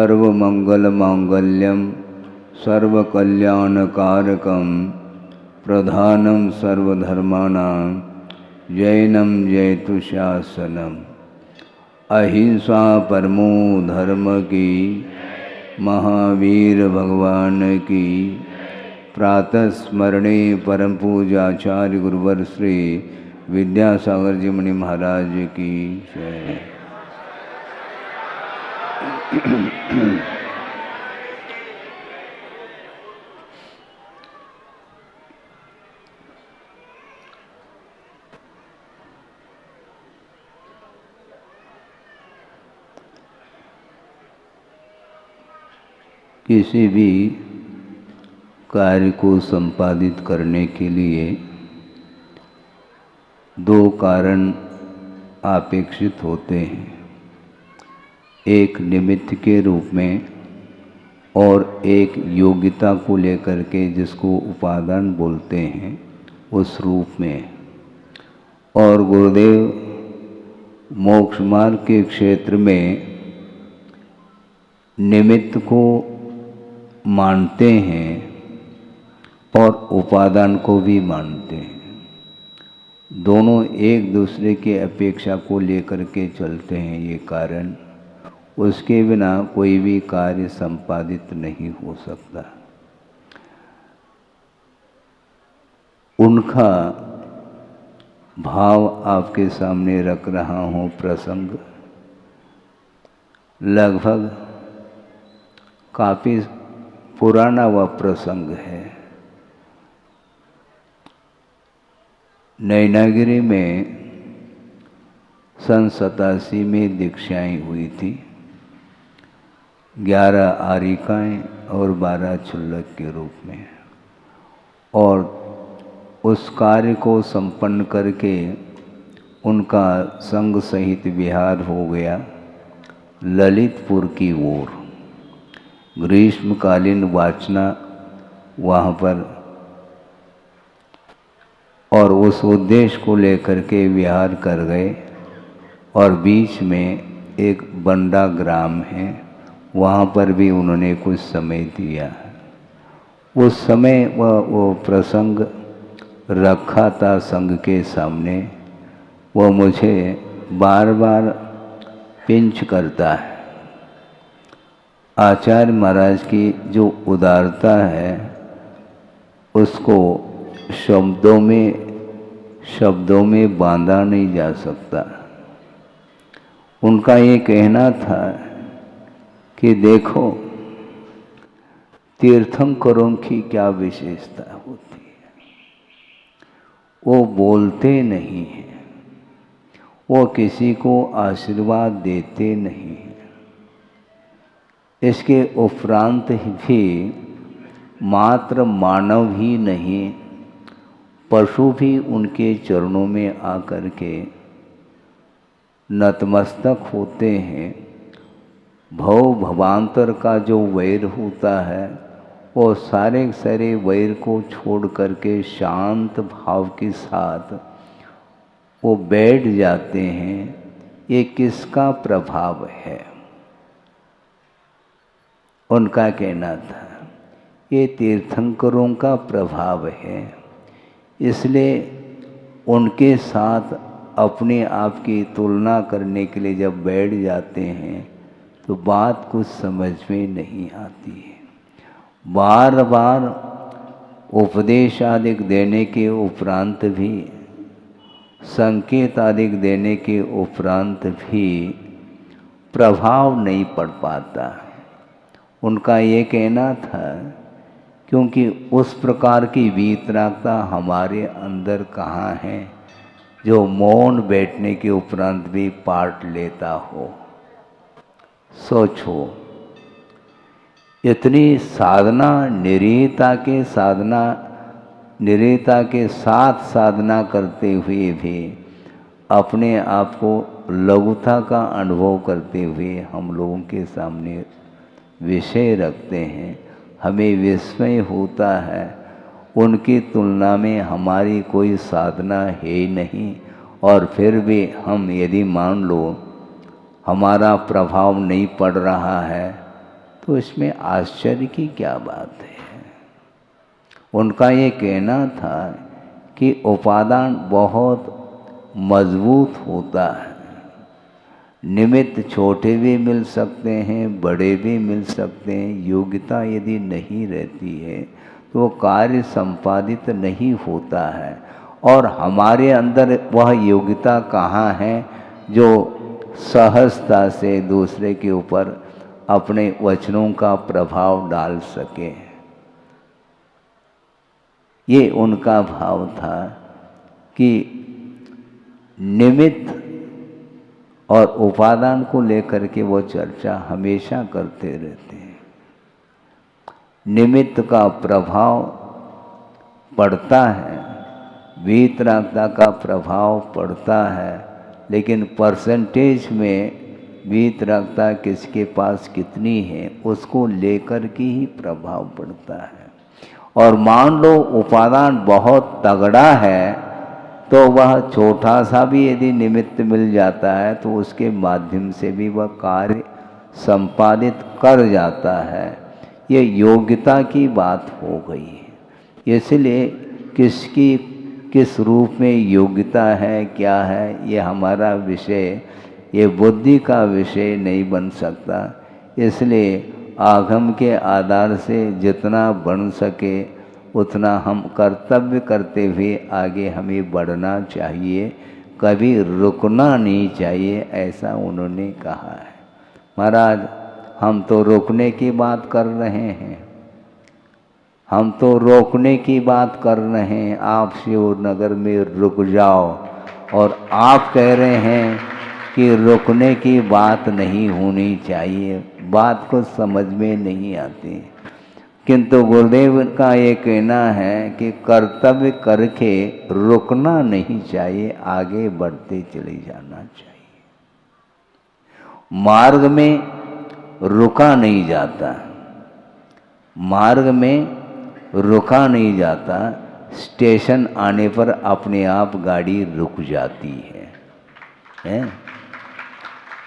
सर्वमंगलमांगल्यं सर्वकल्याणकारकं प्रधानं सर्वधर्माणां जैनं जयतु शासनम्। अहिंसा परमो धर्म की, महावीर भगवान की। प्रातः स्मरणे परम पूज्याचार्य गुरुवर श्री विद्यासागर जी मुनि महाराज की जय। किसी भी कार्य को संपादित करने के लिए दो कारण अपेक्षित होते हैं, एक निमित्त के रूप में और एक योग्यता को लेकर के जिसको उपादान बोलते हैं उस रूप में। और गुरुदेव मोक्ष मार्ग के क्षेत्र में निमित्त को मानते हैं और उपादान को भी मानते हैं। दोनों एक दूसरे की अपेक्षा को लेकर के चलते हैं। ये कारण, उसके बिना कोई भी कार्य संपादित नहीं हो सकता। उनका भाव आपके सामने रख रहा हूँ। प्रसंग लगभग काफ़ी पुराना वह प्रसंग है। नैनागिरी में सन 87 में दीक्षाएँ हुई थी। 11 आरिकाएँ और 12 छुल्लक के रूप में। और उस कार्य को संपन्न करके उनका संग सहित विहार हो गया ललितपुर की ओर। ग्रीष्मकालीन वाचना वहाँ पर, और उस उद्देश्य को लेकर के विहार कर गए। और बीच में एक बंडा ग्राम है, वहाँ पर भी उन्होंने कुछ समय दिया। उस समय वो प्रसंग रखा था संघ के सामने। वो मुझे बार बार पिंच करता है। आचार्य महाराज की जो उदारता है उसको शब्दों में बांधा नहीं जा सकता। उनका ये कहना था कि देखो, तीर्थंकरों की क्या विशेषता होती है। वो बोलते नहीं हैं, वो किसी को आशीर्वाद देते नहीं हैं। इसके उपरांत भी मात्र मानव ही नहीं, पशु भी उनके चरणों में आकर के नतमस्तक होते हैं। भव भवांतर का जो वैर होता है वो सारे सारे वैर को छोड़ करके शांत भाव के साथ वो बैठ जाते हैं। ये किसका प्रभाव है? उनका कहना था ये तीर्थंकरों का प्रभाव है। इसलिए उनके साथ अपने आप की तुलना करने के लिए जब बैठ जाते हैं तो बात कुछ समझ में नहीं आती है। बार बार उपदेश आदि देने के उपरांत भी, संकेत आदि देने के उपरांत भी प्रभाव नहीं पड़ पाता। उनका ये कहना था क्योंकि उस प्रकार की वीतरागता हमारे अंदर कहाँ है जो मौन बैठने के उपरांत भी पाठ लेता हो। सोचो, इतनी साधना निरीता के साथ साधना करते हुए भी अपने आप को लघुता का अनुभव करते हुए हम लोगों के सामने विषय रखते हैं। हमें विस्मय होता है, उनकी तुलना में हमारी कोई साधना है ही नहीं। और फिर भी हम यदि मान लो हमारा प्रभाव नहीं पड़ रहा है तो इसमें आश्चर्य की क्या बात है। उनका ये कहना था कि उपादान बहुत मजबूत होता है, निमित्त छोटे भी मिल सकते हैं, बड़े भी मिल सकते हैं। योग्यता यदि नहीं रहती है तो वो कार्य संपादित नहीं होता है। और हमारे अंदर वह योग्यता कहाँ है जो सहजता से दूसरे के ऊपर अपने वचनों का प्रभाव डाल सके। ये उनका भाव था कि निमित्त और उपादान को लेकर के वो चर्चा हमेशा करते रहते हैं। निमित्त का प्रभाव पड़ता है, वीतरागता का प्रभाव पड़ता है, लेकिन परसेंटेज में वीतरागता किसके पास कितनी है उसको लेकर के ही प्रभाव पड़ता है। और मान लो उपादान बहुत तगड़ा है तो वह छोटा सा भी यदि निमित्त मिल जाता है तो उसके माध्यम से भी वह कार्य संपादित कर जाता है। ये योग्यता की बात हो गई है। इसलिए किसकी किस रूप में योग्यता है, क्या है, ये हमारा विषय, ये बुद्धि का विषय नहीं बन सकता। इसलिए आगम के आधार से जितना बन सके उतना हम कर्तव्य करते हुए आगे हमें बढ़ना चाहिए, कभी रुकना नहीं चाहिए, ऐसा उन्होंने कहा है। महाराज, हम तो रोकने की बात कर रहे हैं, हम तो रोकने की बात कर रहे हैं। आप शिव नगर में रुक जाओ और आप कह रहे हैं कि रुकने की बात नहीं होनी चाहिए। बात को समझ में नहीं आती। किंतु गुरुदेव का ये कहना है कि कर्तव्य करके रुकना नहीं चाहिए, आगे बढ़ते चले जाना चाहिए। मार्ग में रुका नहीं जाता, मार्ग में रुका नहीं जाता, स्टेशन आने पर अपने आप गाड़ी रुक जाती है?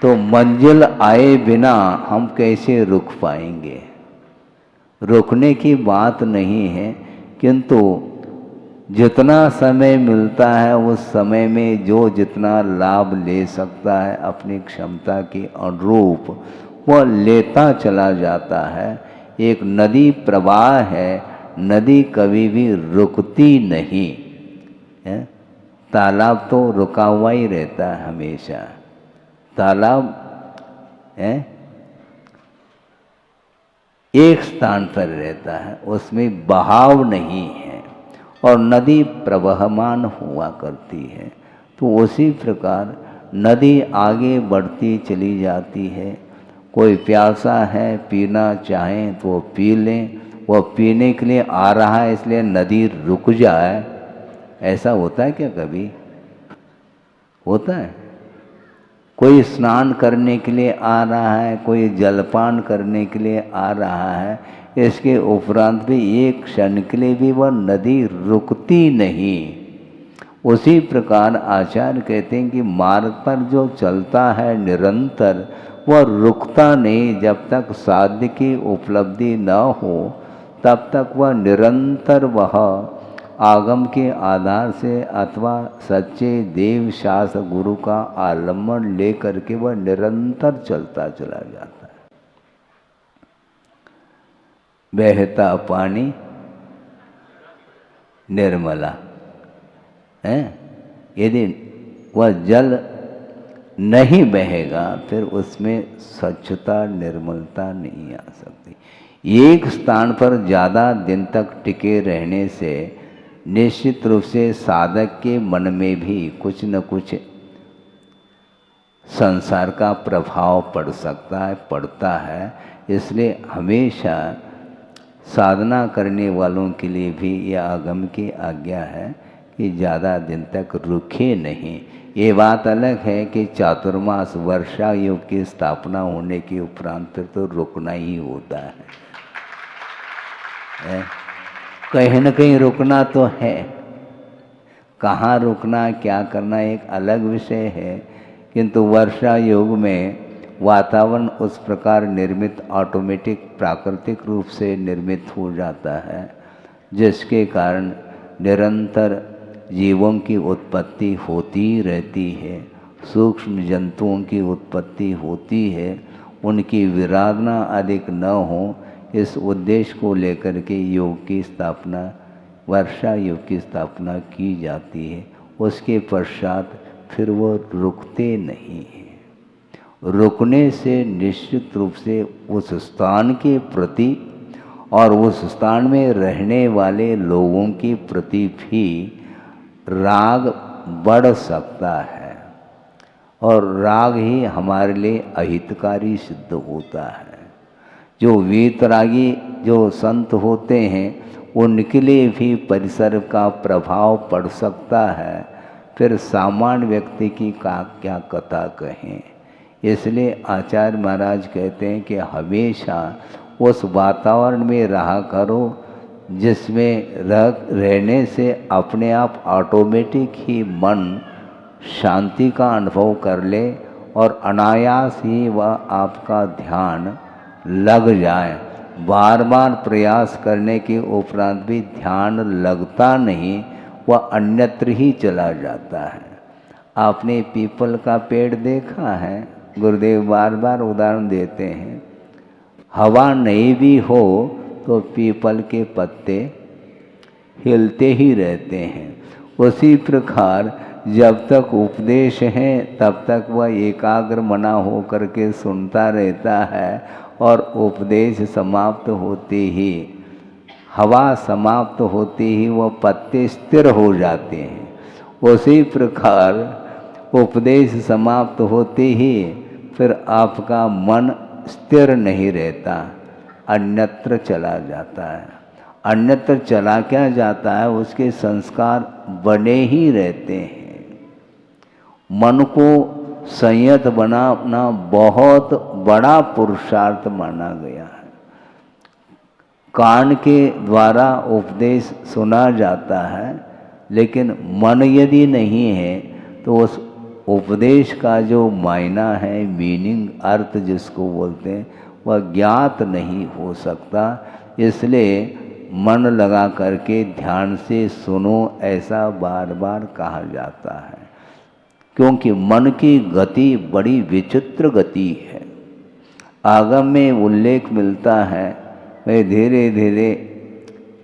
तो मंजिल आए बिना हम कैसे रुक पाएंगे? रुकने की बात नहीं है, किंतु जितना समय मिलता है उस समय में जो जितना लाभ ले सकता है अपनी क्षमता के अनुरूप वह लेता चला जाता है। एक नदी प्रवाह है, नदी कभी भी रुकती नहीं है। तालाब तो रुका हुआ ही रहता है हमेशा। तालाब है एक स्थान पर रहता है, उसमें बहाव नहीं है, और नदी प्रवहमान हुआ करती है। तो उसी प्रकार नदी आगे बढ़ती चली जाती है। कोई प्यासा है, पीना चाहे तो वो पी लें, वह पीने के लिए आ रहा है इसलिए नदी रुक जाए, ऐसा होता है क्या? कभी होता है? कोई स्नान करने के लिए आ रहा है, कोई जलपान करने के लिए आ रहा है, इसके उपरांत भी एक क्षण के लिए भी वह नदी रुकती नहीं। उसी प्रकार आचार्य कहते हैं कि मार्ग पर जो चलता है निरंतर वह रुकता नहीं। जब तक साध्य की उपलब्धि न हो तब तक वह निरंतर वह आगम के आधार से अथवा सच्चे देव शास्त्र गुरु का आलम्बन लेकर के वह निरंतर चलता चला जाता है। बहता पानी निर्मला है। यदि वह जल नहीं बहेगा फिर उसमें स्वच्छता निर्मलता नहीं आ सकती। एक स्थान पर ज़्यादा दिन तक टिके रहने से निश्चित रूप से साधक के मन में भी कुछ न कुछ संसार का प्रभाव पड़ सकता है, पड़ता है। इसलिए हमेशा साधना करने वालों के लिए भी यह आगम की आज्ञा है कि ज़्यादा दिन तक रुके नहीं। ये बात अलग है कि चातुर्मास वर्षा युग की स्थापना होने के उपरांत फिर तो रुकना ही होता है। कहीं न कहीं रुकना तो है, कहाँ रुकना क्या करना एक अलग विषय है। किंतु वर्षा युग में वातावरण उस प्रकार निर्मित ऑटोमेटिक प्राकृतिक रूप से निर्मित हो जाता है, जिसके कारण निरंतर जीवों की उत्पत्ति होती रहती है, सूक्ष्म जंतुओं की उत्पत्ति होती है, उनकी विराधना अधिक न हो, इस उद्देश्य को लेकर के योग की स्थापना, वर्षा योग की स्थापना की जाती है। उसके पश्चात फिर वो रुकते नहीं हैं। रुकने से निश्चित रूप से उस स्थान के प्रति और उस स्थान में रहने वाले लोगों के प्रति भी राग बढ़ सकता है, और राग ही हमारे लिए अहितकारी सिद्ध होता है। जो वीतरागी जो संत होते हैं उनके लिए भी परिसर का प्रभाव पड़ सकता है, फिर सामान्य व्यक्ति की क्या कथा कहें। इसलिए आचार्य महाराज कहते हैं कि हमेशा उस वातावरण में रहा करो जिसमें रहने से अपने आप ऑटोमेटिक ही मन शांति का अनुभव कर ले और अनायास ही वह आपका ध्यान लग जाए। बार बार प्रयास करने के उपरांत भी ध्यान लगता नहीं, वह अन्यत्र ही चला जाता है। आपने पीपल का पेड़ देखा है, गुरुदेव बार बार उदाहरण देते हैं। हवा नहीं भी हो तो पीपल के पत्ते हिलते ही रहते हैं। उसी प्रकार जब तक उपदेश है तब तक वह एकाग्र मना हो करके सुनता रहता है, और उपदेश समाप्त होते ही, हवा समाप्त होते ही वह पत्ते स्थिर हो जाते हैं। उसी प्रकार उपदेश समाप्त होते ही फिर आपका मन स्थिर नहीं रहता, अन्यत्र चला जाता है। अन्यत्र चला क्या जाता है, उसके संस्कार बने ही रहते हैं। मन को संयत बनाना बहुत बड़ा पुरुषार्थ माना गया है। कान के द्वारा उपदेश सुना जाता है, लेकिन मन यदि नहीं है तो उस उपदेश का जो मायना है, मीनिंग, अर्थ जिसको बोलते हैं, वह ज्ञात नहीं हो सकता। इसलिए मन लगा करके ध्यान से सुनो, ऐसा बार बार कहा जाता है, क्योंकि मन की गति बड़ी विचित्र गति है। आगम में उल्लेख मिलता है, मैं धीरे धीरे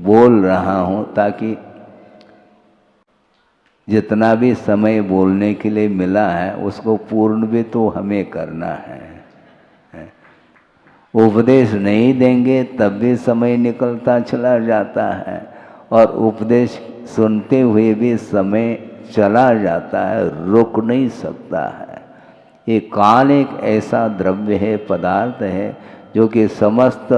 बोल रहा हूँ ताकि जितना भी समय बोलने के लिए मिला है उसको पूर्ण भी तो हमें करना है। उपदेश नहीं देंगे तब भी समय निकलता चला जाता है, और उपदेश सुनते हुए भी समय चला जाता है, रुक नहीं सकता है। ये काल एक ऐसा द्रव्य है, पदार्थ है, जो कि समस्त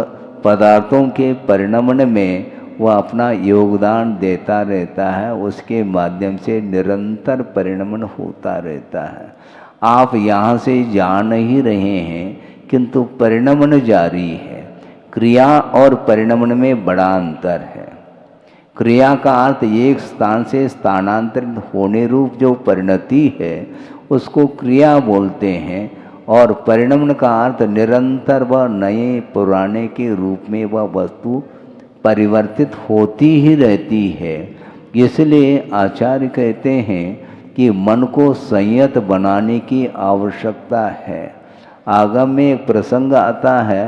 पदार्थों के परिणमन में वह अपना योगदान देता रहता है, उसके माध्यम से निरंतर परिणमन होता रहता है। आप यहाँ से जा नहीं रहे हैं, किंतु परिणमन जारी है। क्रिया और परिणमन में बड़ा अंतर है। क्रिया का अर्थ एक स्थान से स्थानांतरित होने रूप जो परिणति है उसको क्रिया बोलते हैं, और परिणमन का अर्थ निरंतर व नए पुराने के रूप में वह वस्तु परिवर्तित होती ही रहती है। इसलिए आचार्य कहते हैं कि मन को संयत बनाने की आवश्यकता है। आगम में एक प्रसंग आता है,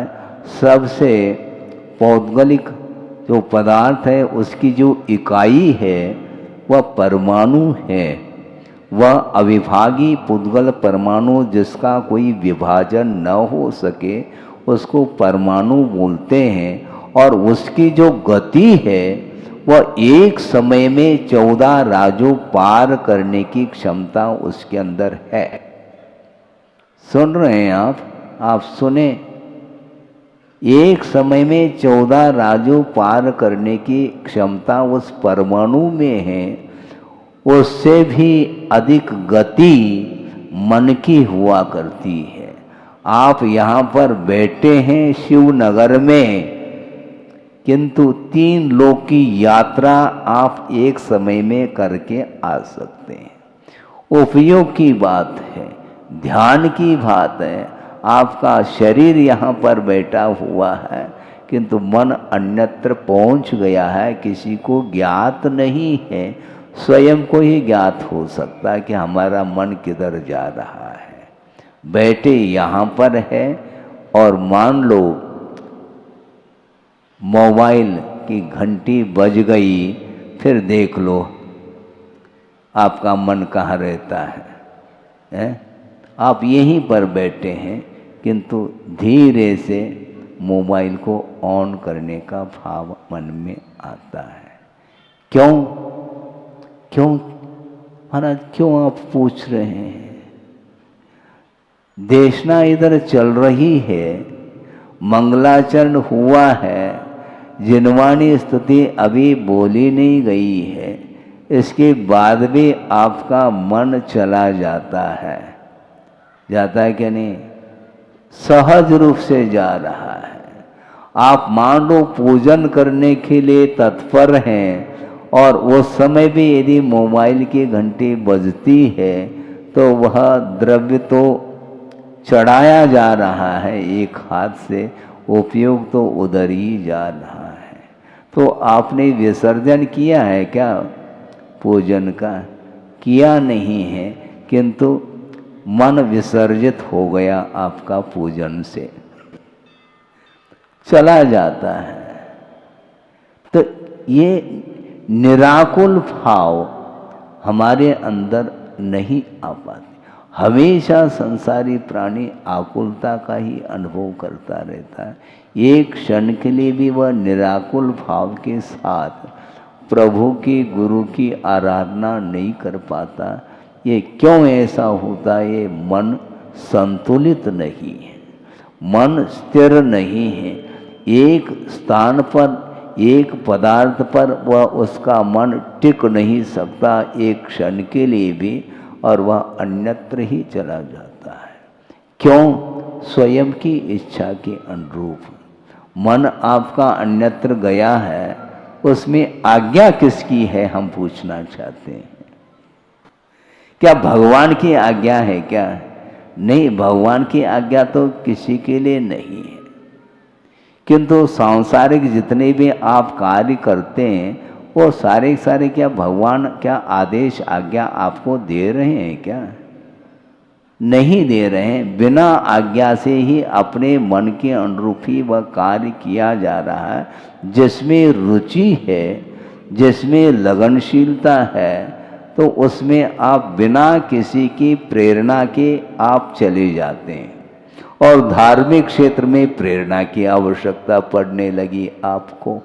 सबसे पौद्गलिक जो पदार्थ है उसकी जो इकाई है वह परमाणु है। वह अविभागी पुद्गल परमाणु जिसका कोई विभाजन न हो सके उसको परमाणु बोलते हैं, और उसकी जो गति है वह एक समय में 14 राजों पार करने की क्षमता उसके अंदर है। सुन रहे हैं आप सुने, एक समय में 14 राजों पार करने की क्षमता उस परमाणु में है। उससे भी अधिक गति मन की हुआ करती है। आप यहाँ पर बैठे हैं शिवनगर में, किंतु 3 लोक की यात्रा आप एक समय में करके आ सकते हैं। उपयोग की बात है, ध्यान की बात है। आपका शरीर यहाँ पर बैठा हुआ है किंतु मन अन्यत्र पहुँच गया है, किसी को ज्ञात नहीं है। स्वयं को ही ज्ञात हो सकता है कि हमारा मन किधर जा रहा है। बैठे यहाँ पर है और मान लो मोबाइल की घंटी बज गई, फिर देख लो आपका मन कहाँ रहता है? आप यहीं पर बैठे हैं किंतु धीरे से मोबाइल को ऑन करने का भाव मन में आता है। क्यों क्यों महाराज, क्यों आप पूछ रहे हैं? देशना इधर चल रही है, मंगलाचरण हुआ है, जिनवाणी स्तुति अभी बोली नहीं गई है, इसके बाद भी आपका मन चला जाता है। जाता है कि नहीं? सहज रूप से जा रहा है। आप मान लो पूजन करने के लिए तत्पर हैं और उस समय भी यदि मोबाइल की घंटी बजती है तो वह द्रव्य तो चढ़ाया जा रहा है एक हाथ से, उपयोग तो उधर ही जा रहा है। तो आपने विसर्जन किया है क्या पूजन का? किया नहीं है, किंतु मन विसर्जित हो गया आपका पूजन से, चला जाता है। तो ये निराकुल भाव हमारे अंदर नहीं आ पाते। हमेशा संसारी प्राणी आकुलता का ही अनुभव करता रहता है। एक क्षण के लिए भी वह निराकुल भाव के साथ प्रभु की, गुरु की आराधना नहीं कर पाता। ये क्यों ऐसा होता है? ये मन संतुलित नहीं है, मन स्थिर नहीं है। एक स्थान पर, एक पदार्थ पर वह उसका मन टिक नहीं सकता एक क्षण के लिए भी, और वह अन्यत्र ही चला जाता है। क्यों? स्वयं की इच्छा के अनुरूप मन आपका अन्यत्र गया है, उसमें आज्ञा किसकी है हम पूछना चाहते हैं। क्या भगवान की आज्ञा है क्या? नहीं, भगवान की आज्ञा तो किसी के लिए नहीं है। किंतु सांसारिक जितने भी आप कार्य करते हैं वो सारे सारे क्या भगवान क्या आदेश आज्ञा आपको दे रहे हैं क्या? नहीं दे रहे हैं। बिना आज्ञा से ही अपने मन के अनुरूप ही वह कार्य किया जा रहा है। जिसमें रुचि है, जिसमें लगनशीलता है, तो उसमें आप बिना किसी की प्रेरणा के आप चले जाते हैं। और धार्मिक क्षेत्र में प्रेरणा की आवश्यकता पड़ने लगी आपको।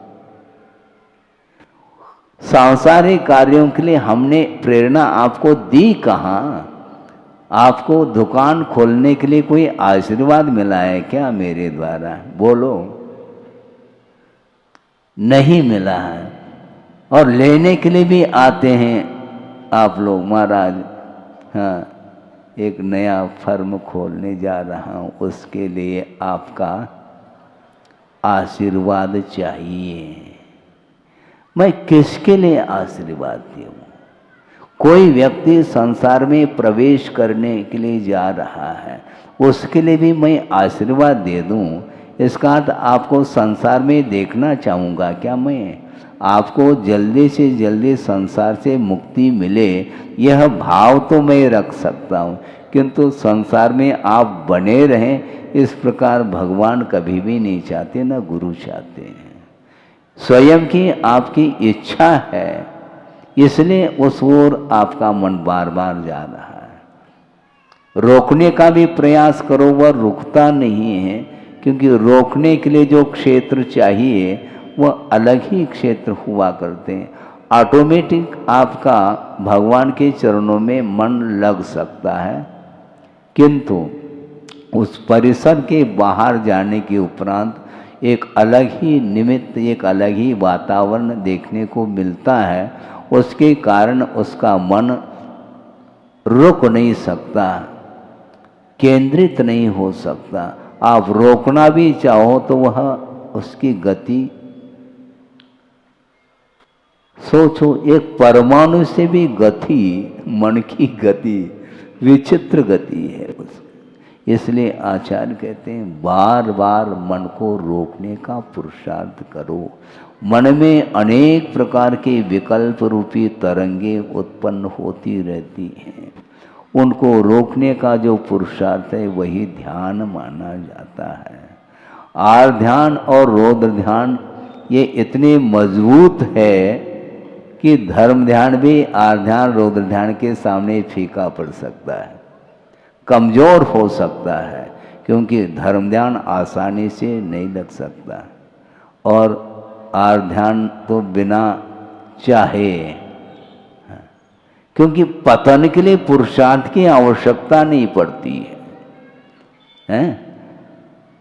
सांसारिक कार्यों के लिए हमने प्रेरणा आपको दी कहाँ? आपको दुकान खोलने के लिए कोई आशीर्वाद मिला है क्या मेरे द्वारा? बोलो। नहीं मिला है। और लेने के लिए भी आते हैं आप लोग, महाराज हाँ एक नया फर्म खोलने जा रहा हूँ, उसके लिए आपका आशीर्वाद चाहिए। मैं किसके लिए आशीर्वाद दूँ? कोई व्यक्ति संसार में प्रवेश करने के लिए जा रहा है, उसके लिए भी मैं आशीर्वाद दे दूँ? इसका अर्थ आपको संसार में देखना चाहूँगा क्या मैं? आपको जल्दी से जल्दी संसार से मुक्ति मिले, यह भाव तो मैं रख सकता हूँ, किंतु संसार में आप बने रहें इस प्रकार भगवान कभी भी नहीं चाहते, न गुरु चाहते हैं। स्वयं की आपकी इच्छा है, इसलिए उस ओर आपका मन बार बार जा रहा है। रोकने का भी प्रयास करो, वह रुकता नहीं है, क्योंकि रोकने के लिए जो क्षेत्र चाहिए वह अलग ही क्षेत्र हुआ करते हैं। ऑटोमेटिक आपका भगवान के चरणों में मन लग सकता है, किंतु उस परिसर के बाहर जाने के उपरांत एक अलग ही निमित्त, एक अलग ही वातावरण देखने को मिलता है। उसके कारण उसका मन रुक नहीं सकता, केंद्रित नहीं हो सकता। आप रोकना भी चाहो तो वह उसकी गति, सोचो एक परमाणु से भी गति, मन की गति विचित्र गति है उसकी। इसलिए आचार्य कहते हैं बार बार मन को रोकने का पुरुषार्थ करो। मन में अनेक प्रकार के विकल्प रूपी तरंगे उत्पन्न होती रहती हैं, उनको रोकने का जो पुरुषार्थ है वही ध्यान माना जाता है। आर्ध ध्यान और रौद्र ध्यान ये इतने मजबूत है कि धर्म ध्यान भी आर्ध ध्यान रौद्र ध्यान के सामने फीका पड़ सकता है, कमजोर हो सकता है, क्योंकि धर्म ध्यान आसानी से नहीं लग सकता और आर्ध ध्यान तो बिना चाहे, क्योंकि पतन के लिए पुरुषार्थ की आवश्यकता नहीं पड़ती है।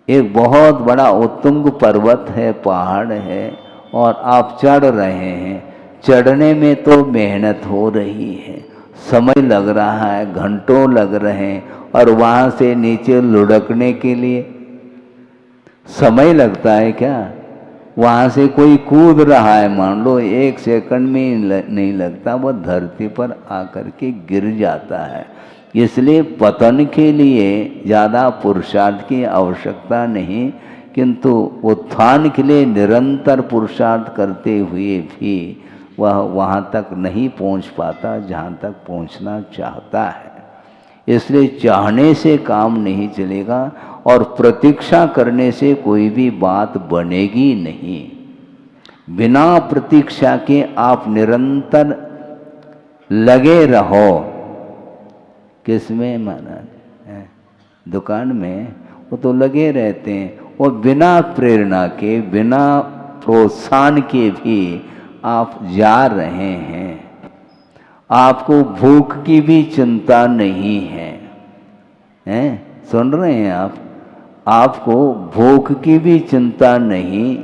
एक बहुत बड़ा उत्तुंग पर्वत है, पहाड़ है और आप चढ़ रहे हैं, चढ़ने में तो मेहनत हो रही है, समय लग रहा है, घंटों लग रहे हैं, और वहाँ से नीचे लुढ़कने के लिए समय लगता है क्या? वहाँ से कोई कूद रहा है, मान लो 1 सेकंड में नहीं लगता, वह धरती पर आकर के गिर जाता है। इसलिए पतन के लिए ज़्यादा पुरुषार्थ की आवश्यकता नहीं, किंतु उत्थान के लिए निरंतर पुरुषार्थ करते हुए भी वह वहाँ तक नहीं पहुँच पाता जहाँ तक पहुँचना चाहता है। इसलिए चाहने से काम नहीं चलेगा और प्रतीक्षा करने से कोई भी बात बनेगी नहीं। बिना प्रतीक्षा के आप निरंतर लगे रहो। किसमें महाराज? दुकान में वो तो लगे रहते हैं, और बिना प्रेरणा के बिना प्रोत्साहन के भी आप जा रहे हैं। आपको भूख की भी चिंता नहीं है, हैं? सुन रहे हैं आप? आपको भूख की भी चिंता नहीं,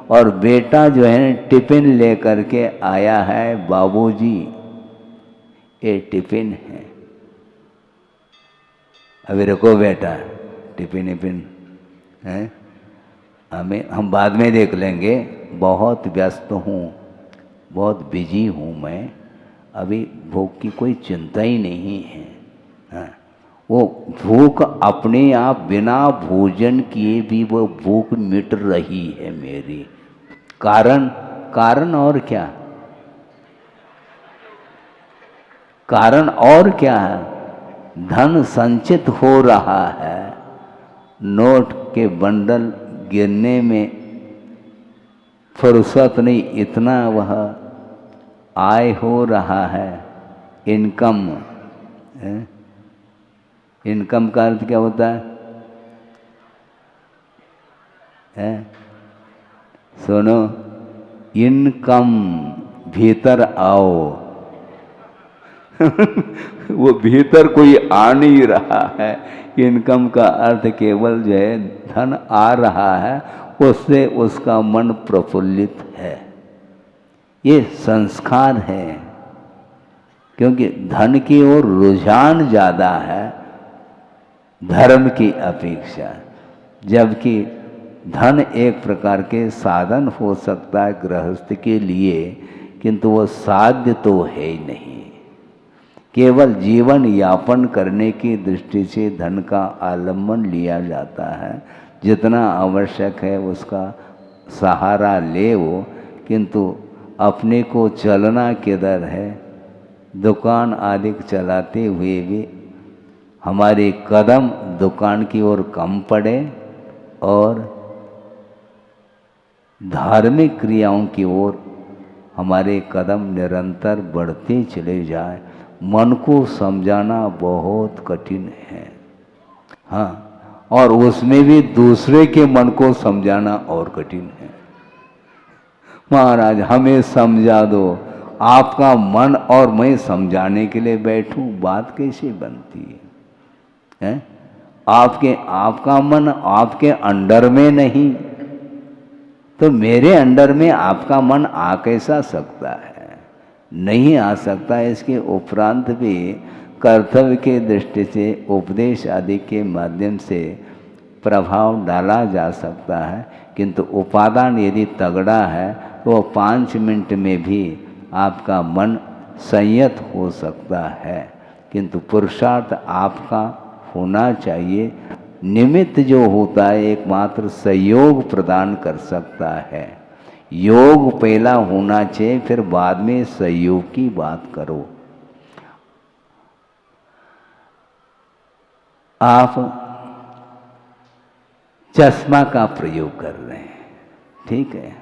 और बेटा जो है टिफिन लेकर के आया है, बाबूजी ये टिफिन है, अभी रुको बेटा, टिफिन है, हम बाद में देख लेंगे, बहुत व्यस्त हूँ, बहुत बिजी हूँ मैं, अभी भूख की कोई चिंता ही नहीं है। हाँ, वो भूख अपने आप बिना भोजन किए भी वो भूख मिट रही है मेरी। कारण और क्या? कारण और क्या है? धन संचित हो रहा है, नोट के बंडल गिरने में फुर्सत नहीं, इतना वह आय हो रहा है, इनकम है? इनकम का अर्थ क्या होता है? सुनो, इनकम, भीतर आओ। वो भीतर कोई आ नहीं रहा है। इनकम का अर्थ केवल जो है धन आ रहा है, उससे उसका मन प्रफुल्लित है। ये संस्कार है, क्योंकि धन की ओर रुझान ज़्यादा है धर्म की अपेक्षा। जबकि धन एक प्रकार के साधन हो सकता है गृहस्थ के लिए, किंतु वो साध्य तो है ही नहीं। केवल जीवन यापन करने की दृष्टि से धन का आलम्बन लिया जाता है, जितना आवश्यक है उसका सहारा ले वो, किंतु अपने को चलना किधर है? दुकान आदि चलाते हुए भी हमारे कदम दुकान की ओर कम पड़े और धार्मिक क्रियाओं की ओर हमारे कदम निरंतर बढ़ते चले जाए। मन को समझाना बहुत कठिन है। हाँ, और उसमें भी दूसरे के मन को समझाना और कठिन है। महाराज हमें समझा दो, आपका मन और मैं समझाने के लिए बैठूं, बात कैसे बनती है? आपका मन आपके अंडर में नहीं, तो मेरे अंडर में आपका मन आ कैसा सकता है? नहीं आ सकता। इसके उपरांत भी कर्तव्य के दृष्टि से उपदेश आदि के माध्यम से प्रभाव डाला जा सकता है, किंतु उपादान यदि तगड़ा है तो 5 मिनट में भी आपका मन संयत हो सकता है। किंतु पुरुषार्थ आपका होना चाहिए, निमित्त जो होता है एकमात्र सहयोग प्रदान कर सकता है। योग पहला होना चाहिए, फिर बाद में सहयोग की बात करो। आप चश्मा का प्रयोग कर रहे हैं, ठीक है,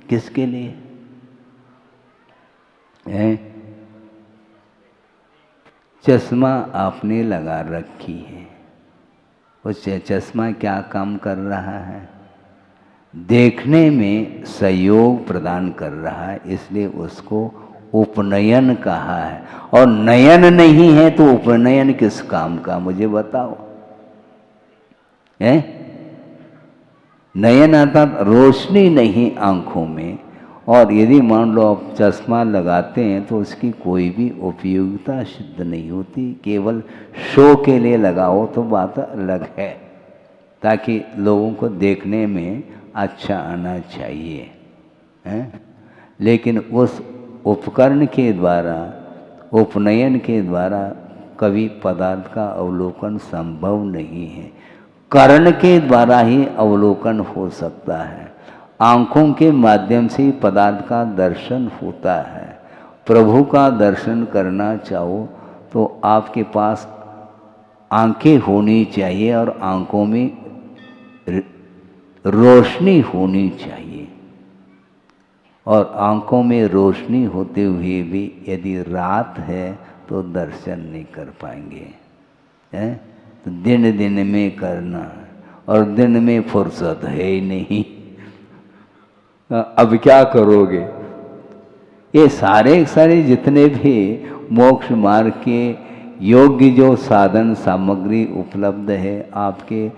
किसके लिए है? चश्मा आपने लगा रखी है, उस चश्मा क्या काम कर रहा है? देखने में सहयोग प्रदान कर रहा है, इसलिए उसको उपनयन कहा है। और नयन नहीं है तो उपनयन किस काम का, मुझे बताओ है? नयन अर्थात रोशनी नहीं आंखों में, और यदि मान लो आप चश्मा लगाते हैं तो उसकी कोई भी उपयोगिता सिद्ध नहीं होती, केवल शो के लिए लगाओ तो बात अलग है, ताकि लोगों को देखने में अच्छा आना चाहिए है? लेकिन उस उपकरण के द्वारा, उपनयन के द्वारा कभी पदार्थ का अवलोकन संभव नहीं है। कर्ण के द्वारा ही अवलोकन हो सकता है, आँखों के माध्यम से पदार्थ का दर्शन होता है। प्रभु का दर्शन करना चाहो तो आपके पास आंखें होनी चाहिए और आंखों में रोशनी होनी चाहिए, और आंखों में रोशनी होते हुए भी यदि रात है तो दर्शन नहीं कर पाएंगे हैं? तो दिन दिन में करना, और दिन में फुर्सत है ही नहीं, अब क्या करोगे? ये सारे जितने भी मोक्ष मार्ग के योग्य जो साधन सामग्री उपलब्ध है, आपके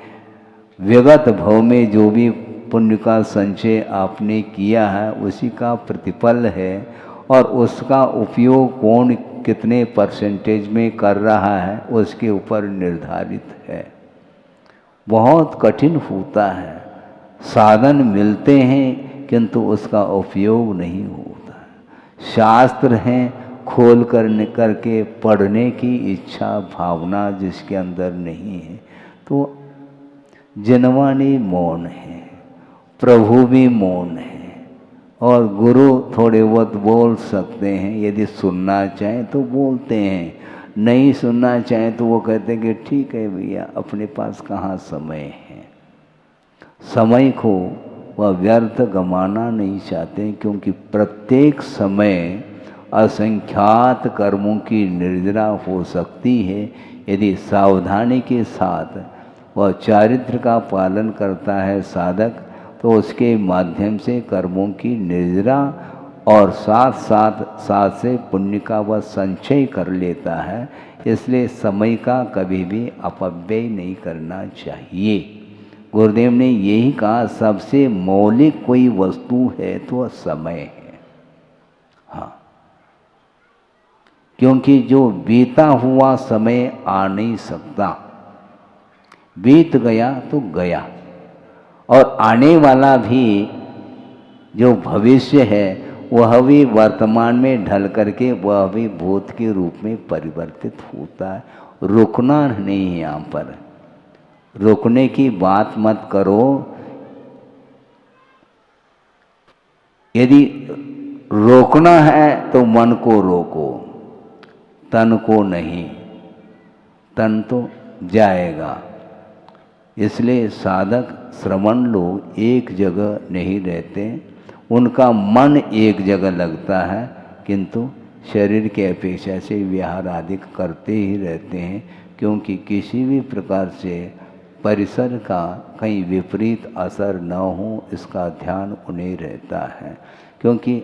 विगत भव में जो भी पुण्य का संचय आपने किया है उसी का प्रतिफल है, और उसका उपयोग कौन कितने परसेंटेज में कर रहा है उसके ऊपर निर्धारित है। बहुत कठिन होता है, साधन मिलते हैं किंतु उसका उपयोग नहीं होता। शास्त्र हैं, खोल करके पढ़ने की इच्छा भावना जिसके अंदर नहीं है, तो जनवाणी मौन है, प्रभु भी मौन है, और गुरु थोड़े बहुत बोल सकते हैं, यदि सुनना चाहें तो बोलते हैं, नहीं सुनना चाहें तो वो कहते हैं कि ठीक है भैया, अपने पास कहाँ समय है। समय को वह व्यर्थ गंवाना नहीं चाहते, क्योंकि प्रत्येक समय असंख्यात कर्मों की निर्जरा हो सकती है। यदि सावधानी के साथ वह चारित्र का पालन करता है साधक, तो उसके माध्यम से कर्मों की निर्जरा और साथ से पुण्य का वह संचय कर लेता है। इसलिए समय का कभी भी अपव्यय नहीं करना चाहिए। गुरुदेव ने यही कहा, सबसे मौलिक कोई वस्तु है तो समय है। हाँ, क्योंकि जो बीता हुआ समय आ नहीं सकता, बीत गया तो गया, और आने वाला भी जो भविष्य है वह भी वर्तमान में ढल करके वह भी भूत के रूप में परिवर्तित होता है। रुकना नहीं है, यहाँ पर रुकने की बात मत करो। यदि रोकना है तो मन को रोको, तन को नहीं, तन तो जाएगा। इसलिए साधक श्रवण लोग एक जगह नहीं रहते, उनका मन एक जगह लगता है, किंतु शरीर के अपेक्षा से विहार आदि करते ही रहते हैं, क्योंकि किसी भी प्रकार से परिसर का कहीं विपरीत असर न हो इसका ध्यान उन्हें रहता है। क्योंकि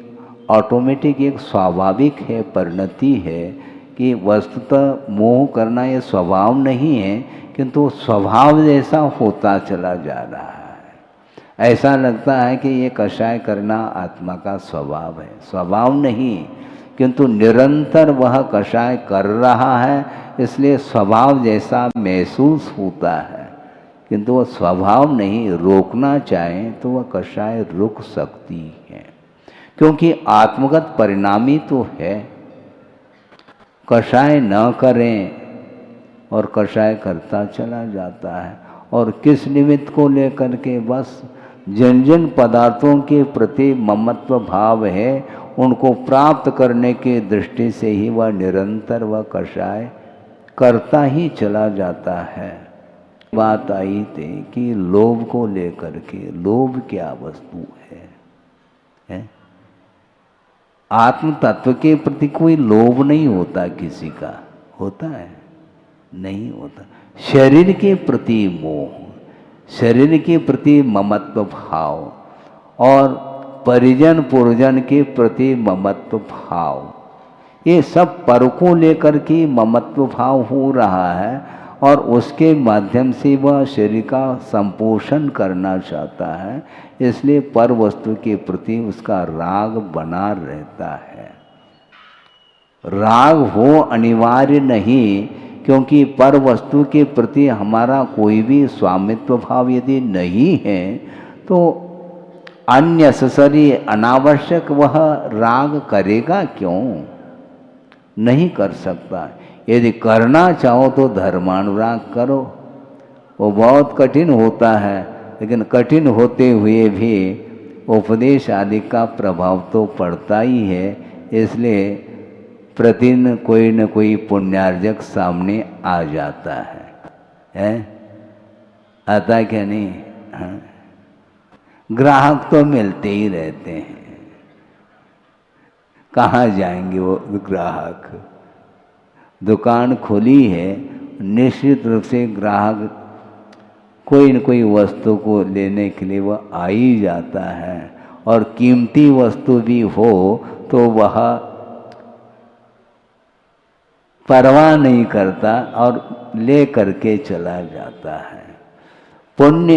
ऑटोमेटिक एक स्वाभाविक है, परिणति है कि वस्तुतः मोह करना ये स्वभाव नहीं है, किंतु स्वभाव जैसा होता चला जा रहा है। ऐसा लगता है कि ये कषाय करना आत्मा का स्वभाव है, स्वभाव नहीं, किंतु निरंतर वह कषाय कर रहा है, इसलिए स्वभाव जैसा महसूस होता है, किंतु वह स्वभाव नहीं। रोकना चाहें तो वह कषाय रुक सकती है, क्योंकि आत्मगत परिणामी तो है। कषाय न करें और कषाय करता चला जाता है, और किस निमित्त को लेकर के? बस जिन जिन पदार्थों के प्रति ममत्व भाव है उनको प्राप्त करने की दृष्टि से ही वह निरंतर वह कषाय करता ही चला जाता है। बात आई थी कि लोभ को लेकर के, लोभ क्या वस्तु है? आत्म तत्व के प्रति कोई लोभ नहीं होता किसी का, होता है? नहीं होता। शरीर के प्रति मोह, शरीर के प्रति ममत्व भाव और परिजन पुरजन के प्रति ममत्व भाव, ये सब पर को लेकर के ममत्व भाव हो रहा है और उसके माध्यम से वह शरीर का संपोषण करना चाहता है, इसलिए पर वस्तु के प्रति उसका राग बना रहता है। राग हो अनिवार्य नहीं, क्योंकि पर वस्तु के प्रति हमारा कोई भी स्वामित्व भाव यदि नहीं है तो अननेसेसरी अनावश्यक वह राग करेगा क्यों? नहीं कर सकता। यदि करना चाहो तो धर्मानुराग करो, वो बहुत कठिन होता है, लेकिन कठिन होते हुए भी उपदेश आदि का प्रभाव तो पड़ता ही है, इसलिए प्रतिदिन कोई न कोई पुण्यार्जक सामने आ जाता है? आता क्या नहीं? हाँ? ग्राहक तो मिलते ही रहते हैं, कहाँ जाएंगे वो ग्राहक? दुकान खुली है, निश्चित रूप से ग्राहक कोई न कोई वस्तु को लेने के लिए वह आ ही जाता है, और कीमती वस्तु भी हो तो वह परवाह नहीं करता और ले करके चला जाता है। पुण्य,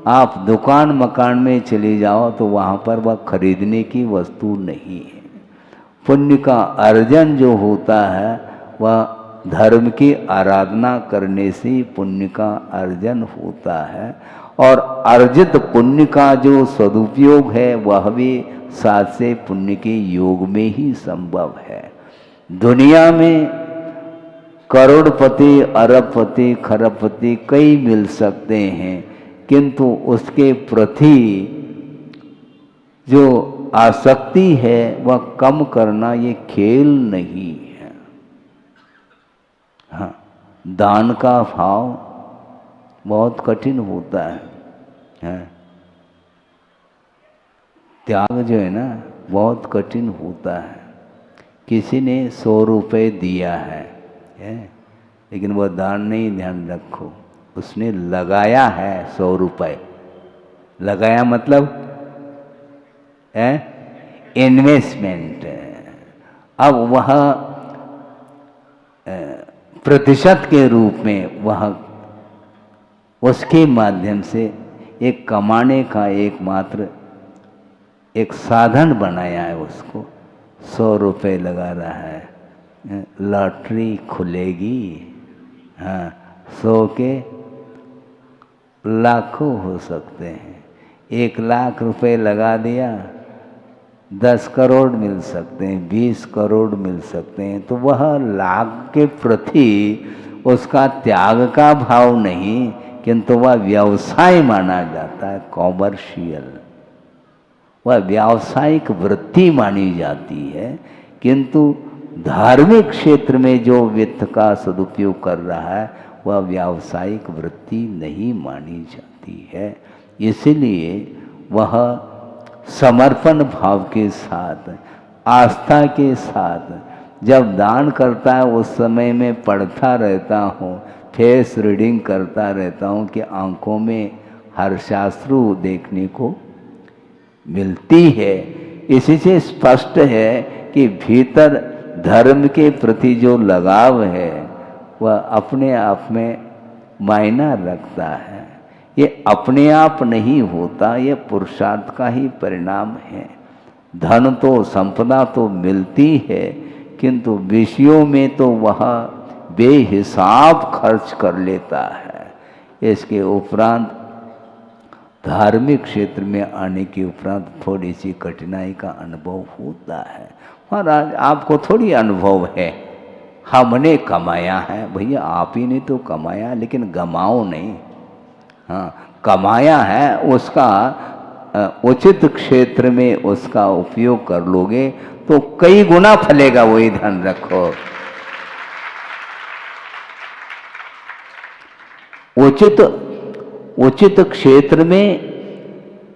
आप दुकान मकान में चले जाओ तो वहाँ पर वह खरीदने की वस्तु नहीं है। पुण्य का अर्जन जो होता है वह धर्म की आराधना करने से पुण्य का अर्जन होता है, और अर्जित पुण्य का जो सदुपयोग है वह भी साथ से पुण्य के योग में ही संभव है। दुनिया में करोड़पति, अरबपति, खरबपति कई मिल सकते हैं, किंतु उसके प्रति जो आसक्ति है वह कम करना ये खेल नहीं है। हाँ, दान का भाव बहुत कठिन होता है। त्याग जो है ना बहुत कठिन होता है। किसी ने 100 रुपये दिया है, लेकिन वह दान नहीं, ध्यान रखो, उसने लगाया है 100 रुपये। लगाया मतलब इन्वेस्टमेंट। अब वह प्रतिशत के रूप में वह उसके माध्यम से एक कमाने का एकमात्र एक साधन बनाया है। उसको 100 रुपये लगा रहा है, लॉटरी खुलेगी, हाँ, 100 के लाखों हो सकते हैं। 1 लाख रुपए लगा दिया, 10 करोड़ मिल सकते हैं, 20 करोड़ मिल सकते हैं। तो वह लाख के प्रति उसका त्याग का भाव नहीं, किंतु वह व्यवसाय माना जाता है, कॉमर्शियल, वह व्यावसायिक वृत्ति मानी जाती है। किंतु धार्मिक क्षेत्र में जो वित्त का सदुपयोग कर रहा है वह व्यावसायिक वृत्ति नहीं मानी जाती है। इसलिए वह समर्पण भाव के साथ, आस्था के साथ जब दान करता है, उस समय में पढ़ता रहता हूँ, फेस रीडिंग करता रहता हूँ कि आंखों में हर्षाश्रु देखने को मिलती है। इसी से स्पष्ट है कि भीतर धर्म के प्रति जो लगाव है वह अपने आप में मायना रखता है। ये अपने आप नहीं होता, ये पुरुषार्थ का ही परिणाम है। धन तो, संपदा तो मिलती है, किंतु विषयों में तो वह बेहिसाब खर्च कर लेता है। इसके उपरांत धार्मिक क्षेत्र में आने के उपरांत थोड़ी सी कठिनाई का अनुभव होता है। महाराज आपको थोड़ी अनुभव है, हमने कमाया है। भैया आप ही ने तो कमाया, लेकिन गमाओ नहीं, हाँ, कमाया है उसका उचित क्षेत्र में उसका उपयोग कर लोगे तो कई गुना फलेगा, वही ध्यान रखो। उचित क्षेत्र में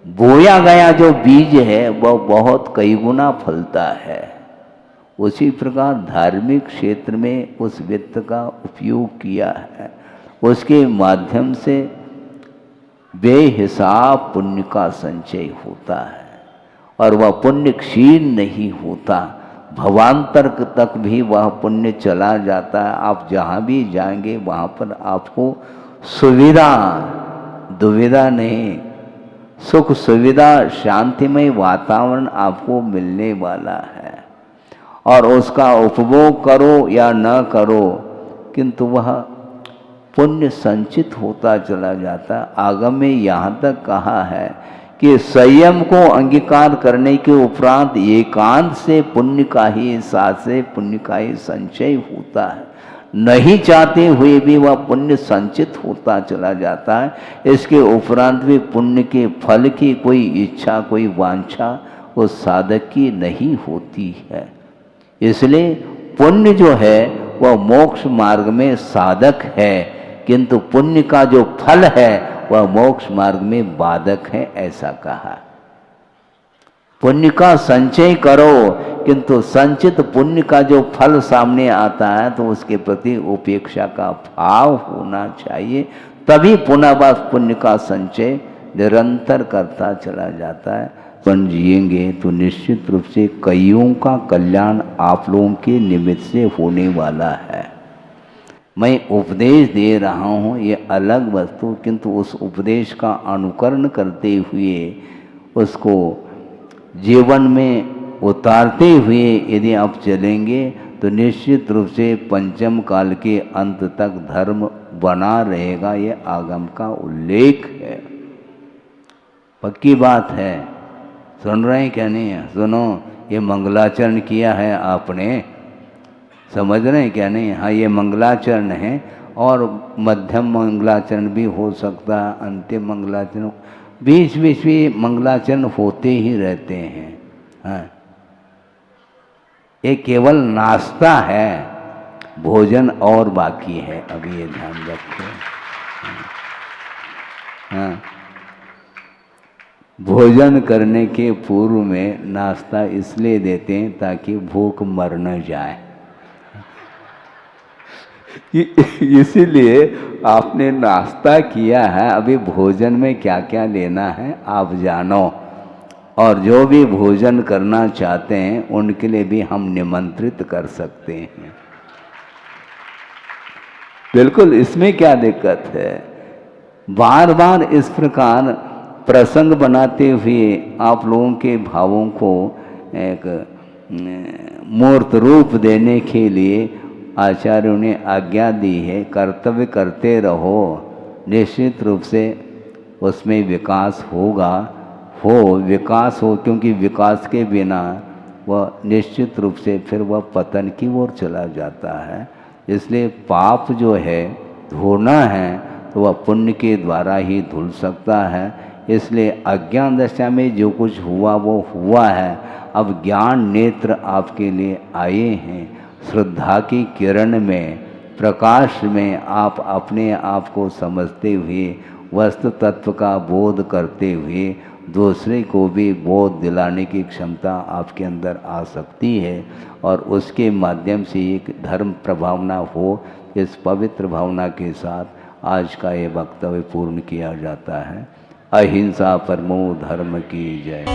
बोया गया जो बीज है वह बहुत कई गुना फलता है। उसी प्रकार धार्मिक क्षेत्र में उस वित्त का उपयोग किया है, उसके माध्यम से बेहिसाब पुण्य का संचय होता है और वह पुण्य क्षीण नहीं होता, भवांतर तक भी वह पुण्य चला जाता है। आप जहाँ भी जाएंगे वहाँ पर आपको सुविधा दुविधा नहीं, सुख सुविधा शांतिमय वातावरण आपको मिलने वाला है। और उसका उपभोग करो या न करो किंतु वह पुण्य संचित होता चला जाता। आगम में यहाँ तक कहा है कि संयम को अंगीकार करने के उपरांत एकांत से पुण्य का ही साथ से पुण्य का ही संचय होता है, नहीं चाहते हुए भी वह पुण्य संचित होता चला जाता है। इसके उपरांत भी पुण्य के फल की कोई इच्छा कोई वांछा उस साधक की नहीं होती है। इसलिए पुण्य जो है वह मोक्ष मार्ग में साधक है, किंतु पुण्य का जो फल है वह मोक्ष मार्ग में बाधक है, ऐसा कहा। पुण्य का संचय करो किंतु संचित पुण्य का जो फल सामने आता है तो उसके प्रति उपेक्षा का भाव होना चाहिए, तभी पुनः बस पुण्य का संचय निरंतर करता चला जाता है। अपन जिएंगे तो निश्चित रूप से कईयों का कल्याण आप लोगों के निमित्त से होने वाला है। मैं उपदेश दे रहा हूँ ये अलग वस्तु, किंतु उस उपदेश का अनुकरण करते हुए उसको जीवन में उतारते हुए यदि आप चलेंगे तो निश्चित रूप से पंचम काल के अंत तक धर्म बना रहेगा। ये आगम का उल्लेख है, पक्की बात है। सुन रहे हैं क्या नहीं है? सुनो, ये मंगलाचरण किया है आपने, समझ रहे हैं क्या नहीं? हाँ, ये मंगलाचरण है और मध्यम मंगलाचरण भी हो सकता है, अंतिम मंगलाचरण, बीच बीच में मंगलाचरण होते ही रहते हैं। हाँ, ये केवल नाश्ता है, भोजन और बाकी है, अभी ये ध्यान रखें। हाँ, भोजन करने के पूर्व में नाश्ता इसलिए देते हैं ताकि भूख मर न जाए। इसीलिए आपने नाश्ता किया है, अभी भोजन में क्या क्या लेना है आप जानो, और जो भी भोजन करना चाहते हैं उनके लिए भी हम निमंत्रित कर सकते हैं। बिल्कुल, इसमें क्या दिक्कत है? बार बार इस प्रकार प्रसंग बनाते हुए आप लोगों के भावों को एक मूर्त रूप देने के लिए आचार्यों ने आज्ञा दी है, कर्तव्य करते रहो, निश्चित रूप से उसमें विकास विकास हो, क्योंकि विकास के बिना वह निश्चित रूप से फिर वह पतन की ओर चला जाता है। इसलिए पाप जो है धोना है तो वह पुण्य के द्वारा ही धुल सकता है। इसलिए अज्ञान दशा में जो कुछ हुआ वो हुआ है, अब ज्ञान नेत्र आपके लिए आए हैं। श्रद्धा की किरण में, प्रकाश में आप अपने आप को समझते हुए, वस्तु तत्व का बोध करते हुए दूसरे को भी बोध दिलाने की क्षमता आपके अंदर आ सकती है, और उसके माध्यम से एक धर्म प्रभावना हो। इस पवित्र भावना के साथ आज का ये वक्तव्य पूर्ण किया जाता है। अहिंसा परमो धर्म की जय।